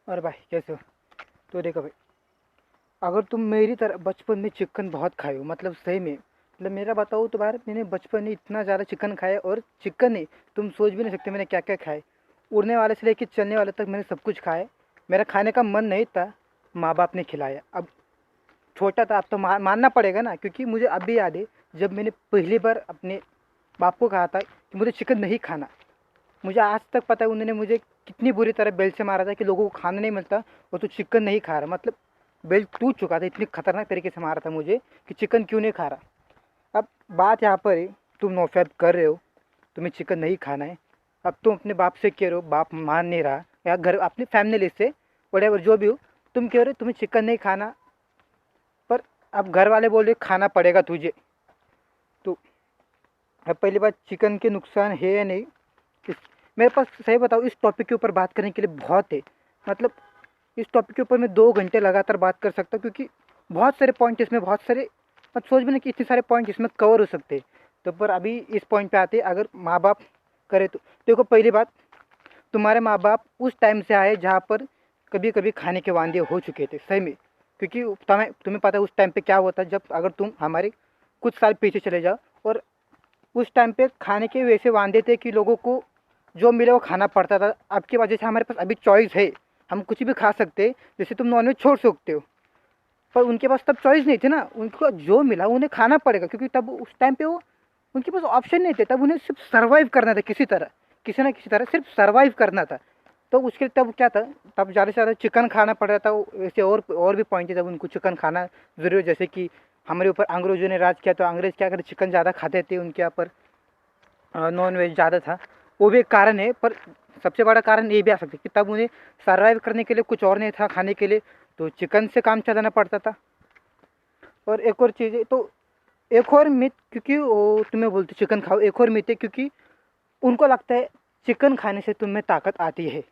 और भाई कैसे हो? तो देखो भाई, अगर तुम मेरी तरह बचपन में चिकन बहुत खाए हो, मतलब सही में, मतलब मेरा बताओ तो भाई, मैंने बचपन में इतना ज़्यादा चिकन खाया, और चिकन नहीं, तुम सोच भी नहीं सकते मैंने क्या क्या खाए। उड़ने वाले से लेके चलने वाले तक मैंने सब कुछ खाया। मेरा खाने का मन नहीं था, माँ बाप ने खिलाया। अब छोटा था, अब तो मानना पड़ेगा ना, क्योंकि मुझे अब भी याद है जब मैंने पहली बार अपने बाप को कहा था कि मुझे चिकन नहीं खाना। मुझे आज तक पता है उन्होंने मुझे कितनी बुरी तरह बेल्ट से मारा था कि लोगों को खाना नहीं मिलता और तू चिकन नहीं खा रहा, मतलब बेल्ट टूट चुका था, इतनी खतरनाक तरीके से मारा था मुझे कि चिकन क्यों नहीं खा रहा। अब बात यहाँ पर है, तुम नोफैब कर रहे हो, तुम्हें चिकन नहीं खाना है। अब तुम अपने बाप से कह रहे हो, बाप मान नहीं रहा, या घर अपनी फैमिली से वटेवर जो भी हो, तुम कह रहे हो तुम्हें चिकन नहीं खाना, पर अब घर वाले बोल रहे खाना पड़ेगा तुझे। तो अब पहली बात, चिकन के नुकसान है या नहीं, इस मेरे पास सही बताओ इस टॉपिक के ऊपर बात करने के लिए बहुत है। मतलब इस टॉपिक के ऊपर मैं 2 घंटे लगातार बात कर सकता हूँ, क्योंकि बहुत सारे पॉइंट इसमें, बहुत सारे, मत सोच भी नहीं कि इतने सारे पॉइंट इसमें कवर हो सकते हैं। तो पर अभी इस पॉइंट पे आते हैं, अगर माँ बाप करे तो देखो, पहली बात, तुम्हारे माँ बाप उस टाइम से आए जहाँ पर कभी कभी खाने के वांदे हो चुके थे, सही में। क्योंकि तुम्हें तुम्हें पता है उस टाइम पे क्या होता है, जब अगर तुम हमारे कुछ साल पीछे चले जाओ, और उस टाइम पे खाने के वैसे वांदे थे कि लोगों को जो मिले वो खाना पड़ता था। आपकी वजह से हमारे पास अभी चॉइस है, हम कुछ भी खा सकते हैं, जैसे तुम नॉनवेज छोड़ सकते हो। पर उनके पास तब चॉइस नहीं थी ना, उनको जो मिला उन्हें खाना पड़ेगा, क्योंकि तब उस टाइम पे वो, उनके पास ऑप्शन नहीं थे, तब उन्हें सिर्फ सर्वाइव करना था, किसी तरह, किसी ना किसी तरह सिर्फ सर्वाइव करना था। तो उसके लिए तब क्या था, तब ज़्यादा से ज़्यादा चिकन खाना पड़ रहा था। वैसे और भी पॉइंट है जब उनको चिकन खाना ज़रूरी, जैसे कि हमारे ऊपर अंग्रेजों ने राज किया, तो अंग्रेज क्या करते, चिकन ज़्यादा खाते थे, उनके यहाँ पर नॉन वेज ज़्यादा था। वो भी एक कारण है, पर सबसे बड़ा कारण ये भी आ सकता है कि तब उन्हें सर्वाइव करने के लिए कुछ और नहीं था खाने के लिए, तो चिकन से काम चलाना पड़ता था। और एक और चीज़ है, तो एक और मिथ, क्योंकि वो तुम्हें बोलते चिकन खाओ, एक और मिथ है, क्योंकि उनको लगता है चिकन खाने से तुम्हें ताकत आती है।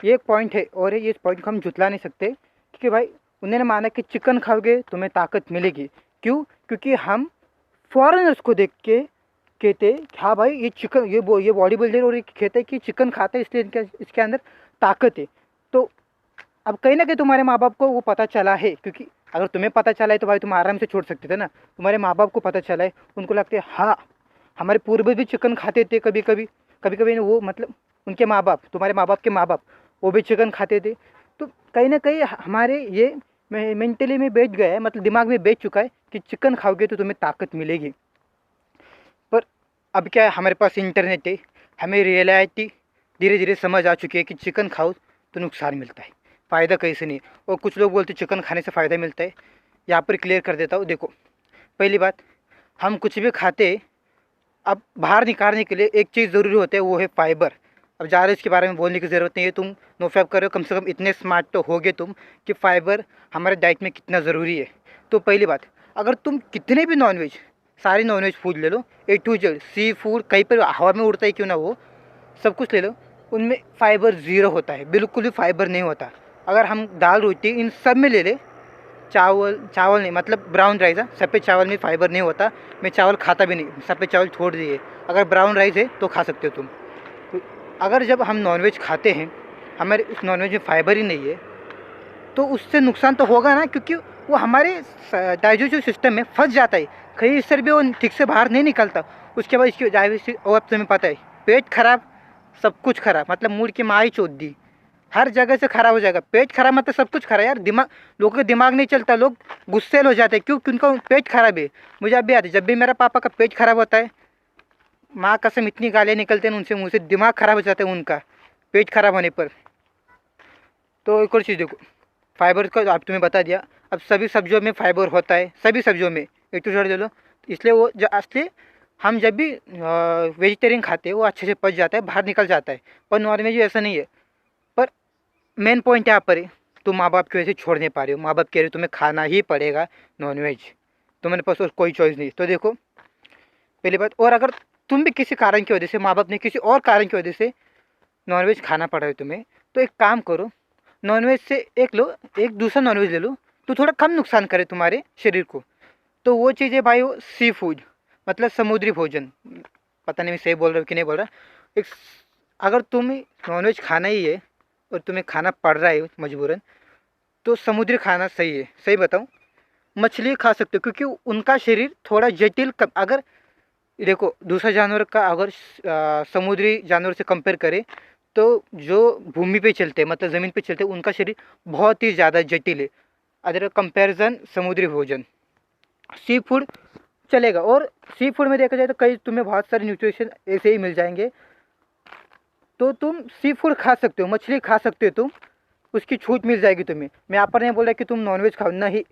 ये एक पॉइंट है, और ये इस पॉइंट को हम जुटला नहीं सकते, क्योंकि भाई उन्होंने माना कि चिकन खाओगे तुम्हें ताकत मिलेगी। क्यों? क्योंकि हम फॉरेनर्स को देख के कहते कि हाँ भाई, ये चिकन, ये बॉडी बिल्डर, और ये कहते हैं कि चिकन खाता है इसलिए इसके अंदर ताकत है। तो अब कहीं ना कहीं तुम्हारे माँ बाप को वो पता चला है, क्योंकि अगर तुम्हें पता चला है तो भाई तुम आराम से छोड़ सकते थे ना। तुम्हारे माँ बाप को पता चला है, उनको लगता है हाँ, हमारे पूर्वज भी चिकन खाते थे कभी कभी, कभी कभी वो, मतलब उनके माँ बाप, तुम्हारे माँ बाप के माँ बाप, वो भी चिकन खाते थे। तो कहीं ना कहीं हमारे ये मेंटली में बैठ गया है, मतलब दिमाग में बैठ चुका है कि चिकन खाओगे तो तुम्हें ताकत मिलेगी। पर अब क्या है, हमारे पास इंटरनेट है, हमें रियलिटी धीरे धीरे समझ आ चुकी है कि चिकन खाओ तो नुकसान मिलता है, फ़ायदा कैसे नहीं। और कुछ लोग बोलते चिकन खाने से फ़ायदा मिलता है। यहाँ पर क्लियर कर देता हूँ, देखो, पहली बात, हम कुछ भी खाते, अब बाहर निकालने के लिए एक चीज़ ज़रूरी होती है, वो है फाइबर। अब ज़्यादा इसके बारे में बोलने की ज़रूरत नहीं है, तुम नो फैब कर रहे हो, कम से कम इतने स्मार्ट तो होगे तुम कि फाइबर हमारे डाइट में कितना ज़रूरी है। तो पहली बात, अगर तुम कितने भी नॉनवेज, सारे नॉनवेज फूड ले लो, A to Z, seafood कहीं पर हवा में उड़ता है क्यों ना वो, सब कुछ ले लो, उनमें फाइबर ज़ीरो होता है, बिल्कुल भी फाइबर नहीं होता। अगर हम दाल रोटी इन सब में ले लें, चावल चावल नहीं, मतलब ब्राउन राइस है, सफ़ेद चावल में फाइबर नहीं होता। मैं चावल खाता भी नहीं, सफ़ेद चावल छोड़ दिए, अगर ब्राउन राइस है तो खा सकते हो तुम। तो अगर जब हम नॉनवेज खाते हैं, हमारे उस नॉनवेज में फाइबर ही नहीं है, तो उससे नुकसान तो होगा ना, क्योंकि वो हमारे डाइजेस्टिव सिस्टम में फंस जाता है, कहीं इससे भी वो ठीक से बाहर नहीं निकलता। उसके बाद इसकी डाइजेस्टिव, और अब तुम्हें पता है, पेट खराब, सब कुछ खराब, मतलब मूड की माँ ही चोद दी, हर जगह से खराब हो जाएगा। पेट खराब मतलब सब कुछ खराब यार, दिमाग, लोगों का दिमाग नहीं चलता, लोग गुस्से हो जाते हैं, क्यों? क्योंकि उनका पेट खराब है। मुझे अब भी याद है, जब भी मेरा पापा का पेट खराब होता है, माँ कसम इतनी गालियाँ निकलते हैं उनसे मुँह से, दिमाग खराब हो जाता है उनका पेट खराब होने पर। तो एक और चीज़ देखो, फाइबर का आप तुम्हें बता दिया, अब सभी सब्जियों में फाइबर होता है, सभी सब्जियों में, A to Z ले लो। इसलिए वो असली, हम जब भी वेजिटेरियन खाते हैं वो अच्छे से पच जाता है, बाहर निकल जाता है। पर नॉन वेज ऐसा नहीं है। पर मेन पॉइंट यहाँ पर है, तुम माँ बाप की वजह से छोड़ नहीं पा रहे हो, माँ बाप कह रहे हो तुम्हें खाना ही पड़ेगा नॉनवेज, तुम्हारे पास और कोई चॉइस नहीं। तो देखो, पहली बात, और अगर तुम भी किसी कारण की वजह से, माँ बाप ने किसी और कारण की वजह से नॉनवेज खाना पड़ रहा है तुम्हें, तो एक काम करो, नॉनवेज से एक लो, एक दूसरा नॉनवेज ले लो, तो थोड़ा कम नुकसान करे तुम्हारे शरीर को। तो वो चीज़ है भाई, वो सी फूड, मतलब समुद्री भोजन। पता नहीं मैं सही बोल रहा हूँ कि नहीं बोल रहा। एक, अगर तुम्हें नॉनवेज खाना ही है, और तुम्हें खाना पड़ रहा है मजबूरन, तो समुद्री खाना सही है। सही बताऊँ, मछली खा सकते हो क्योंकि उनका शरीर थोड़ा जटिल अगर देखो दूसरा जानवर का अगर समुद्री जानवर से कंपेयर करें तो जो भूमि पे चलते हैं मतलब ज़मीन पे चलते हैं उनका शरीर बहुत ही ज़्यादा जटिल है। अदर कंपैरिजन समुद्री भोजन, सी फूड चलेगा। और सी फूड में देखा जाए तो कई तुम्हें बहुत सारे न्यूट्रिशन ऐसे ही मिल जाएंगे, तो तुम सी फूड खा सकते हो, मछली खा सकते हो तुम, उसकी छूट मिल जाएगी तुम्हें। मैं यहाँ पर नहीं बोल रहा कि तुम नॉनवेज खाओ, नहीं,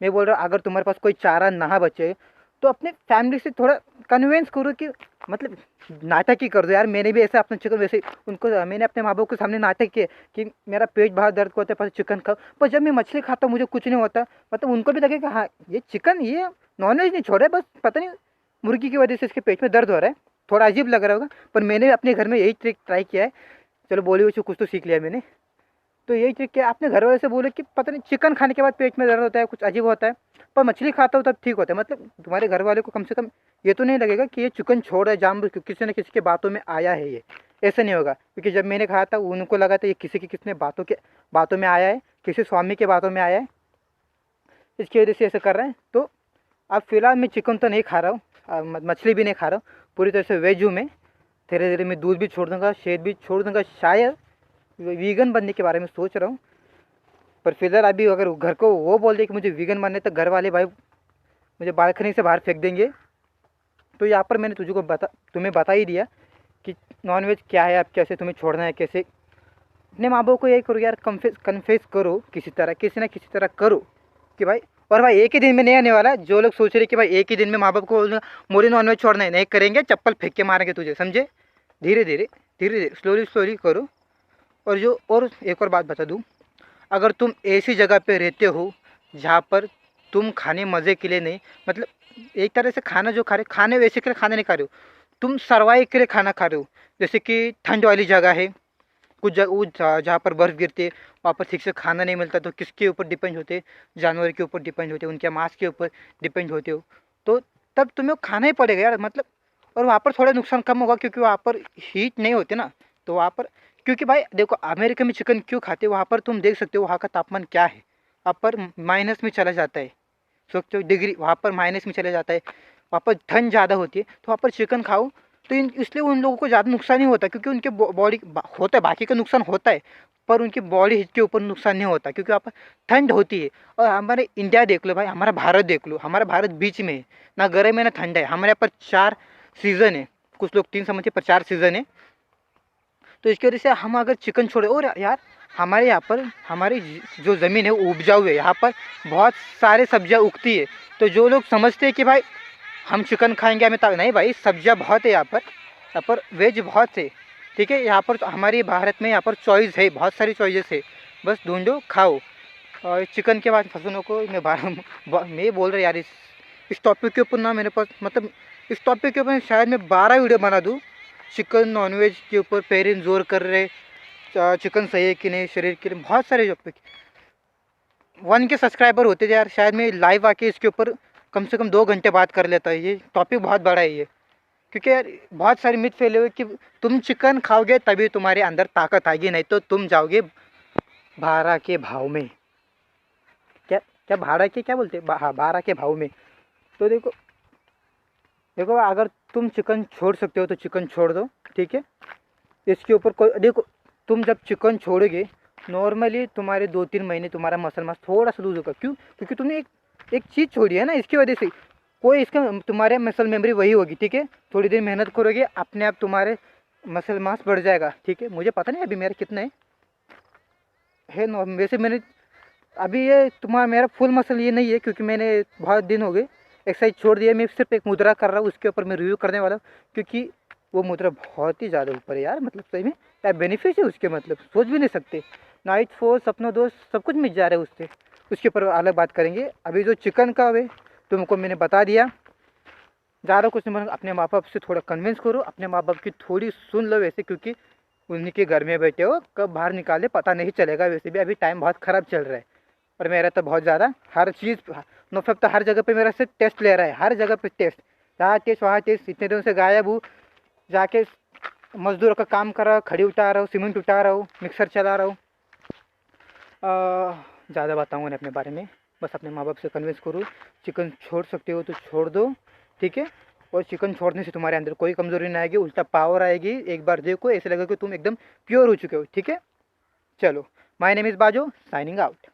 मैं बोल रहा अगर तुम्हारे पास कोई चारा ना बचे तो अपने फैमिली से थोड़ा कन्विंस करो कि मतलब नाटक ही कर दो यार। मैंने भी ऐसा अपना चिकन वैसे उनको मैंने अपने माँ बाप के सामने नाटक किया कि मेरा पेट बहुत दर्द होता है पर चिकन खाओ, पर जब मैं मछली खाता हूँ मुझे कुछ नहीं होता। मतलब उनको भी लगे कि हाँ ये चिकन ये नॉनवेज नहीं छोड़ा है, बस पता नहीं मुर्गी की वजह से इसके पेट में दर्द हो रहा है। थोड़ा अजीब लग रहा होगा पर मैंने अपने घर में यही ट्रिक ट्राई किया है। चलो बॉलीवुड से कुछ तो सीख लिया मैंने। तो यही ट्रिक क्या अपने घर वाले से बोले कि पता नहीं चिकन खाने के बाद पेट में दर्द होता है, कुछ अजीब होता है, पर मछली खाता हूँ तब ठीक होता है। मतलब तुम्हारे घर वाले को कम से कम ये तो नहीं लगेगा कि ये चिकन छोड़ है जाम किसी न किसी के बातों में आया है, ये ऐसा नहीं होगा। क्योंकि जब मैंने खाया था उनको लगा था ये किसी की किसने बातों में आया है, किसी स्वामी के बातों में आया है, इसकी वजह से ऐसा कर रहे हैं। तो अब फिलहाल मैं चिकन तो नहीं खा रहा हूँ, मछली भी नहीं खा रहा हूँ, पूरी तरह से वेज हूँ मैं। धीरे धीरे मैं दूध भी छोड़ दूँगा, शहद भी छोड़ दूँगा, शायद वीगन बनने के बारे में सोच रहा हूँ। पर फिलहाल अभी अगर घर को वो बोल दे कि मुझे वीगन बनने, तो घर वाले भाई मुझे बालकनी से बाहर फेंक देंगे। तो यहाँ पर मैंने तुम्हें बता ही दिया कि नॉनवेज क्या है, अब कैसे तुम्हें छोड़ना है, कैसे अपने माँ बाप को यही करो यार, कन्फेस करो किसी ना किसी तरह करो कि भाई। और भाई एक ही दिन में नहीं आने वाला। जो लोग सोच रहे कि भाई एक ही दिन में माँ बाप को बोलूँगा मोरी नॉनवेज छोड़ना है, नहीं करेंगे, चप्पल फेंक के मारेंगे तुझे, समझे। धीरे धीरे धीरे धीरे स्लोली स्लोली करो। और एक और बात बता दूँ, अगर तुम ऐसी जगह पे रहते हो जहाँ पर तुम खाने मज़े के लिए नहीं, मतलब एक तरह से खाना जो खा रहे खाने वैसे के लिए खाना नहीं खा रहे हो, तुम सर्वाइव के लिए खाना खा रहे हो। जैसे कि ठंड वाली जगह है, कुछ जहाँ पर बर्फ़ गिरती है वहाँ पर ठीक से खाना नहीं मिलता, तो किसके ऊपर डिपेंड होते, जानवर के ऊपर डिपेंड होते, उनके मांस के ऊपर डिपेंड होते हो। तो तब तुम्हें खाना ही पड़ेगा यार, मतलब। और वहाँ पर थोड़ा नुकसान कम होगा क्योंकि वहाँ पर हीट नहीं होती ना, तो वहाँ पर क्योंकि भाई देखो अमेरिका में चिकन क्यों खाते हैं, वहाँ पर तुम देख सकते हो वहाँ का तापमान क्या है, वहाँ पर माइनस में चला जाता है, सोचो डिग्री वहाँ पर माइनस में चला जाता है, वहाँ पर ठंड ज़्यादा होती है, तो वहाँ पर चिकन खाओ तो इसलिए उन लोगों को ज़्यादा नुकसान नहीं होता, क्योंकि उनके बॉडी होता है, बाकी का नुकसान होता है पर उनकी बॉडी हीट के ऊपर नुकसान नहीं होता क्योंकि वहाँ पर ठंड होती है। और हमारे इंडिया देख लो भाई, हमारा भारत देख लो, हमारा भारत बीच में है, ना गर्म है ना ठंड है, हमारे यहाँ पर 4 सीज़न है, कुछ लोग 3 समझते पर 4 सीज़न है। तो इसकी वजह से हम अगर चिकन छोड़े, और यार हमारे यहाँ पर हमारी जो ज़मीन है वो उपजाऊ है, यहाँ पर बहुत सारे सब्जियाँ उगती है। तो जो लोग समझते हैं कि भाई हम चिकन खाएंगे हमें नहीं भाई, सब्जियाँ बहुत है यहाँ पर वेज बहुत है, ठीक है। यहाँ पर तो हमारे भारत में यहाँ पर चॉइस है, बहुत सारी चॉइसेस है, बस ढूंढो खाओ। और चिकन के बाद फसलों को मैं बोल रहा यार, इस टॉपिक के ऊपर ना मेरे पास मतलब इस टॉपिक के ऊपर शायद मैं 12 वीडियो बना दूँ। चिकन नॉनवेज के ऊपर पेरेंट्स जोर कर रहे, चिकन सही है कि नहीं शरीर के लिए, बहुत सारे टॉपिक। 1 के सब्सक्राइबर होते थे यार, शायद मैं लाइव आके इसके ऊपर कम से कम 2 घंटे बात कर लेता है। ये टॉपिक बहुत बड़ा है ये, क्योंकि यार बहुत सारे मिथ फैले हुए कि तुम चिकन खाओगे तभी तुम्हारे अंदर ताकत आएगी, नहीं तो तुम जाओगे भाड़ा के भाव में। क्या क्या भाड़ा के क्या बोलते हैं, हाँ भाड़ा के भाव में। तो देखो देखो अगर तुम चिकन छोड़ सकते हो तो चिकन छोड़ दो, ठीक है। इसके ऊपर कोई देखो, तुम जब चिकन छोड़ोगे नॉर्मली तुम्हारे 2-3 महीने तुम्हारा मसल मास थोड़ा सा लूज होगा, क्यों, क्योंकि तुमने एक चीज़ छोड़ी है ना, इसकी वजह से कोई इसका तुम्हारे मसल मेमोरी वही होगी, ठीक है। थोड़ी देर मेहनत करोगे अपने आप तुम्हारे मसल मास बढ़ जाएगा, ठीक है। मुझे पता नहीं अभी मेरा कितना है वैसे मैंने अभी ये तुम्हारा मेरा फुल मसल ये नहीं है क्योंकि मैंने बहुत दिन हो गए एक्सरसाइज छोड़ दिया। मैं सिर्फ एक मुद्रा कर रहा हूँ, उसके ऊपर मैं रिव्यू करने वाला हूँ क्योंकि वो मुद्रा बहुत ही ज़्यादा ऊपर है यार, मतलब सही में क्या बेनिफिट है उसके, मतलब सोच भी नहीं सकते। नाइट फोर्स अपना दोस्त सब कुछ मिल जा रहा है उससे, उसके ऊपर अलग बात करेंगे। अभी जो चिकन का है तुमको मैंने बता दिया, ज़्यादा कुछ नहीं। अपने माँ बाप से थोड़ा कन्विंस करो, अपने माँ बाप की थोड़ी सुन लो वैसे, क्योंकि उन्हीं के घर में बैठे हो, कब बाहर निकाले पता नहीं चलेगा। वैसे भी अभी टाइम बहुत ख़राब चल रहा है और मेरा तो बहुत ज़्यादा हर चीज़ नोफेप तो हर जगह पे मेरा से टेस्ट ले रहा है, हर जगह पे टेस्ट, जहाँ टेस्ट वहाँ टेस्ट। इतने दिनों से गायब हूँ, जाके मजदूरों का काम कर रहा हूँ, खड़ी उठा रहा हूँ, सीमेंट उठा रहा हूँ, मिक्सर चला रहा हूँ, ज़्यादा बताऊँगा नहीं अपने बारे में, बस अपने माँ बाप से कन्विंस करो, चिकन छोड़ सकते हो तो छोड़ दो, ठीक है। और चिकन छोड़ने से तुम्हारे अंदर कोई कमज़ोरी नहीं आएगी, उल्टा पावर आएगी। एक बार देखो ऐसे लगेगा कि तुम एकदम प्योर हो चुके हो, ठीक है। चलो, माय नेम इज़ बाजो, साइनिंग आउट।